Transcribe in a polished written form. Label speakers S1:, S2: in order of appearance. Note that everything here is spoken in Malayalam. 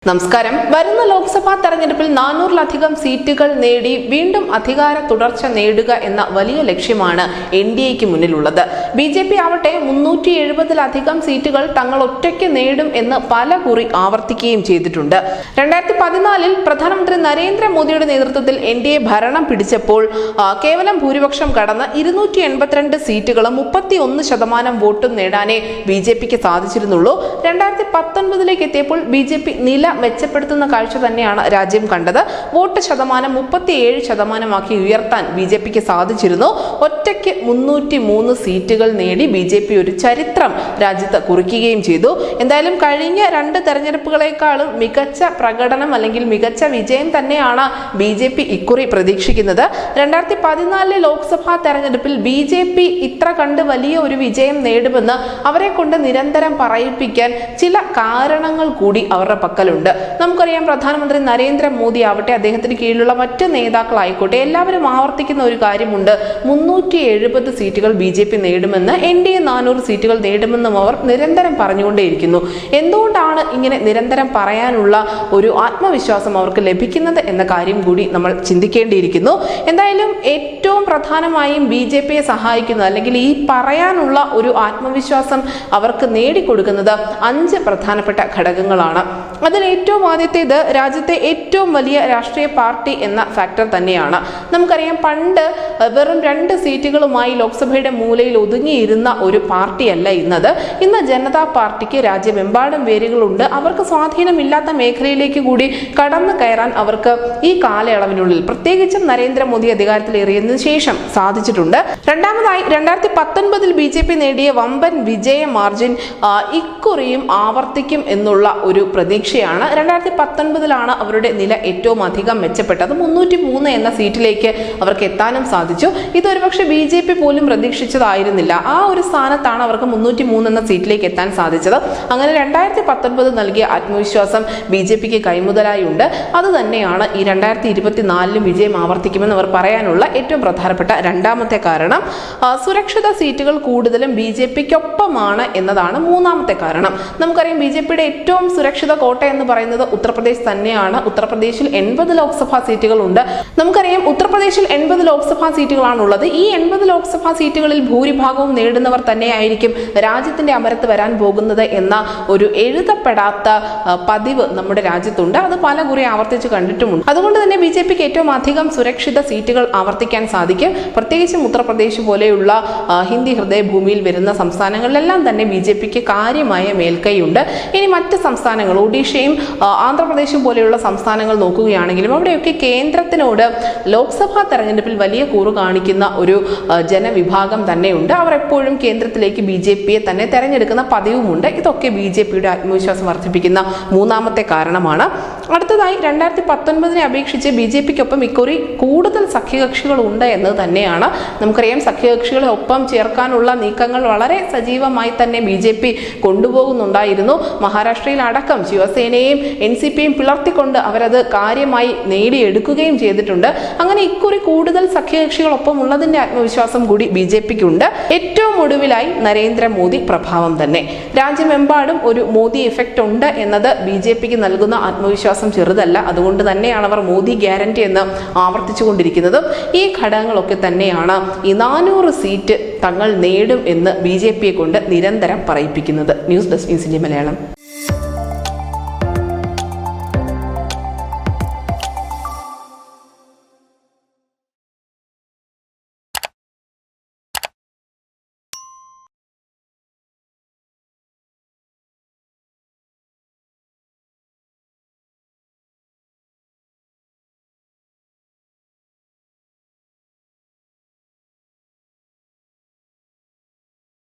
S1: നമസ്കാരം. വരുന്ന ലോക്സഭാ തെരഞ്ഞെടുപ്പിൽ 400-ലധികം സീറ്റുകൾ നേടി വീണ്ടും അധികാര തുടർച്ച നേടുക എന്ന വലിയ ലക്ഷ്യമാണ് എൻഡിഎക്ക് മുന്നിലുള്ളത്. ബിജെപി ആവട്ടെ 370-ലധികം സീറ്റുകൾ തങ്ങൾ ഒറ്റയ്ക്ക് നേടും എന്ന് പലകുറി ആവർത്തിക്കുകയും ചെയ്തിട്ടുണ്ട്. 2014-ൽ പ്രധാനമന്ത്രി നരേന്ദ്രമോദിയുടെ നേതൃത്വത്തിൽ എൻഡിഎ ഭരണം പിടിച്ചപ്പോൾ കേവലം ഭൂരിപക്ഷം കടന്ന് 282 സീറ്റുകളും 31% വോട്ടും നേടാനേ ബിജെപിക്ക് സാധിച്ചിരുന്നുള്ളൂ. 2019-ലേക്ക് എത്തിയപ്പോൾ ബിജെപി നില മെച്ചപ്പെടുത്തുന്ന കാഴ്ച തന്നെയാണ് രാജ്യം കണ്ടത്. വോട്ട് ശതമാനം 37% ഉയർത്താൻ ബിജെപിക്ക് സാധിച്ചിരുന്നു. ഒറ്റയ്ക്ക് 303 സീറ്റുകൾ നേടി ബിജെപി ഒരു ചരിത്രം രാജ്യത്ത് കുറിക്കുകയും ചെയ്തു. എന്തായാലും കഴിഞ്ഞ 2 തെരഞ്ഞെടുപ്പുകളെക്കാളും മികച്ച പ്രകടനം അല്ലെങ്കിൽ മികച്ച വിജയം തന്നെയാണ് ബിജെപി ഇക്കുറി പ്രതീക്ഷിക്കുന്നത്. 2014 ലോക്സഭാ തെരഞ്ഞെടുപ്പിൽ ബിജെപി ഇത്ര കണ്ട് വലിയ ഒരു വിജയം നേടുമെന്ന് അവരെ കൊണ്ട് നിരന്തരം പറയിപ്പിക്കാൻ ചില കാരണങ്ങൾ കൂടി അവരുടെ പക്കലുണ്ട്. നമുക്കറിയാം, പ്രധാനമന്ത്രി നരേന്ദ്രമോദി ആവട്ടെ, അദ്ദേഹത്തിന് കീഴിലുള്ള മറ്റ് നേതാക്കളായിക്കോട്ടെ, എല്ലാവരും ആവർത്തിക്കുന്ന ഒരു കാര്യമുണ്ട്. 370 സീറ്റുകൾ ബിജെപി നേടുമെന്ന്, എൻഡിഎ 400 സീറ്റുകൾ നേടുമെന്നും അവർ നിരന്തരം പറഞ്ഞുകൊണ്ടേയിരിക്കുന്നു. എന്തുകൊണ്ടാണ് ഇങ്ങനെ നിരന്തരം പറയാനുള്ള ഒരു ആത്മവിശ്വാസം അവർക്ക് ലഭിക്കുന്നത് എന്ന കാര്യം കൂടി നമ്മൾ ചിന്തിക്കേണ്ടിയിരിക്കുന്നു. എന്തായാലും ഏറ്റവും പ്രധാനമായും ബിജെപിയെ സഹായിക്കുന്നത് അല്ലെങ്കിൽ ഈ പറയാനുള്ള ഒരു ആത്മവിശ്വാസം അവർക്ക് നേടിക്കൊടുക്കുന്നത് 5 പ്രധാനപ്പെട്ട ഘടകങ്ങളാണ്. അതിൽ ഏറ്റവും ആദ്യത്തേത് രാജ്യത്തെ ഏറ്റവും വലിയ രാഷ്ട്രീയ പാർട്ടി എന്ന ഫാക്ടർ തന്നെയാണ്. നമുക്കറിയാം, പണ്ട് വെറും 2 സീറ്റുകളുമായി ലോക്സഭയുടെ മൂലയിൽ ഒതുങ്ങിയിരുന്ന ഒരു പാർട്ടിയല്ല ഇന്നത്. ഇന്ന് ജനതാ പാർട്ടിക്ക് രാജ്യമെമ്പാടും വേരുകളുണ്ട്. അവർക്ക് സ്വാധീനമില്ലാത്ത മേഖലയിലേക്ക് കൂടി കടന്നു കയറാൻ അവർക്ക് ഈ കാലയളവിനുള്ളിൽ, പ്രത്യേകിച്ചും നരേന്ദ്രമോദി അധികാരത്തിലേറിയതിനു ശേഷം സാധിച്ചിട്ടുണ്ട്. രണ്ടാമതായി 2019-ൽ ബിജെപി നേടിയ വമ്പൻ വിജയ മാർജിൻ ഇക്കുറിയും ആവർത്തിക്കും എന്നുള്ള ഒരു പ്രതീക്ഷയാണ്. 2019-ലാണ് അവരുടെ നില ഏറ്റവും അധികം മെച്ചപ്പെട്ടത്. 303 എന്ന സീറ്റിലേക്ക് അവർക്ക് എത്താനും സാധിച്ചു. ഇതൊരുപക്ഷെ ബിജെപി പോലും പ്രതീക്ഷിച്ചതായിരുന്നില്ല. ആ ഒരു സ്ഥാനത്താണ് അവർക്ക് 303 എന്ന സീറ്റിലേക്ക് എത്താൻ സാധിച്ചത്. അങ്ങനെ 2019 നൽകിയ ആത്മവിശ്വാസം ബിജെപിക്ക് കൈമുതലായി ഉണ്ട്. അത് തന്നെയാണ് ഈ 2024-ലും വിജയം ആവർത്തിക്കുമെന്ന് അവർ പറയാനുള്ള ഏറ്റവും പ്രധാനപ്പെട്ട രണ്ടാമത്തെ കാരണം. സുരക്ഷിത സീറ്റുകൾ കൂടുതലും ബിജെപിക്കൊപ്പമാണ് എന്നതാണ് മൂന്നാമത്തെ കാരണം. നമുക്കറിയാം, ബിജെപിയുടെ ഏറ്റവും സുരക്ഷിത കോട്ട എന്ന് പറയുന്നത് ഉത്തർപ്രദേശ് തന്നെയാണ്. ഉത്തർപ്രദേശിൽ 80 ലോക്സഭാ സീറ്റുകൾ ഉണ്ട്. നമുക്കറിയാം, ഉത്തർപ്രദേശിൽ 80 ലോക്സഭാ സീറ്റുകളാണുള്ളത്. ഈ 80 ലോക്സഭാ സീറ്റുകളിൽ ഭൂരിഭാഗവും നേടുന്നവർ തന്നെയായിരിക്കും രാജ്യത്തിന്റെ അമരത്ത് വരാൻ പോകുന്നത് എന്ന ഒരു എഴുതപ്പെടാത്ത പതിവ് നമ്മുടെ രാജ്യത്തുണ്ട്. അത് പലകുറി ആവർത്തിച്ച് കണ്ടിട്ടുമുണ്ട്. അതുകൊണ്ട് തന്നെ ബിജെപിക്ക് ഏറ്റവും അധികം സുരക്ഷിത സീറ്റുകൾ ആവർത്തിക്കാൻ സാധിക്കും. പ്രത്യേകിച്ചും ഉത്തർപ്രദേശ് പോലെയുള്ള ഹിന്ദി ഹൃദയഭൂമിയിൽ വരുന്ന സംസ്ഥാനങ്ങളിലെല്ലാം തന്നെ ബിജെപിക്ക് കാര്യമായ മേൽക്കൈയുണ്ട്. ഇനി മറ്റ് സംസ്ഥാനങ്ങൾ, ഒഡീഷയും ആന്ധ്രാപ്രദേശും പോലെയുള്ള സംസ്ഥാനങ്ങൾ നോക്കുകയാണെങ്കിലും അവിടെയൊക്കെ കേന്ദ്രത്തിനോട് ലോക്സഭാ തെരഞ്ഞെടുപ്പിൽ വലിയ കൂറ് കാണിക്കുന്ന ഒരു ജനവിഭാഗം തന്നെയുണ്ട്. അവർ എപ്പോഴും കേന്ദ്രത്തിലേക്ക് ബിജെപിയെ തന്നെ തെരഞ്ഞെടുക്കുന്ന പതിവുമുണ്ട്. ഇതൊക്കെ ബിജെപിയുടെ ആത്മവിശ്വാസം വർദ്ധിപ്പിക്കുന്ന മൂന്നാമത്തെ കാരണമാണ്. അടുത്തതായി 2019-നെ അപേക്ഷിച്ച് ബിജെപിക്കൊപ്പം ഇക്കുറി കൂടുതൽ സഖ്യകക്ഷികൾ ഉണ്ട് എന്നത് തന്നെയാണ്. നമുക്കറിയാം, സഖ്യകക്ഷികളെ ഒപ്പം ചേർക്കാനുള്ള നീക്കങ്ങൾ വളരെ സജീവമായി തന്നെ ബിജെപി കൊണ്ടുപോകുന്നുണ്ടായിരുന്നു. മഹാരാഷ്ട്രയിൽ അടക്കം ശിവസേനയെയും NCPയും പിളർത്തിക്കൊണ്ട് അവരത് കാര്യമായി നേടിയെടുക്കുകയും ചെയ്തിട്ടുണ്ട്. അങ്ങനെ ഇക്കുറി കൂടുതൽ സഖ്യകക്ഷികളൊപ്പം ഉള്ളതിന്റെ ആത്മവിശ്വാസം കൂടി ബിജെപിക്കുണ്ട്. ഏറ്റവും ഒടുവിലായി നരേന്ദ്രമോദി പ്രഭാവം തന്നെ. രാജ്യമെമ്പാടും ഒരു മോദി എഫക്റ്റ് ഉണ്ട് എന്നത് ബിജെപിക്ക് നൽകുന്ന ആത്മവിശ്വാസം ചെറുതല്ല. അതുകൊണ്ട് തന്നെയാണ് അവർ മോദി ഗ്യാരണ്ടി എന്ന് ആവർത്തിച്ചുകൊണ്ടിരിക്കുന്നത്. ഈ ഘടകങ്ങളൊക്കെ തന്നെയാണ് ഈ 400 സീറ്റ് തങ്ങൾ നേടും എന്ന് ബിജെപിയെ കൊണ്ട് നിരന്തരം പറയിപ്പിക്കുന്നത്. News desk news India Malayalam.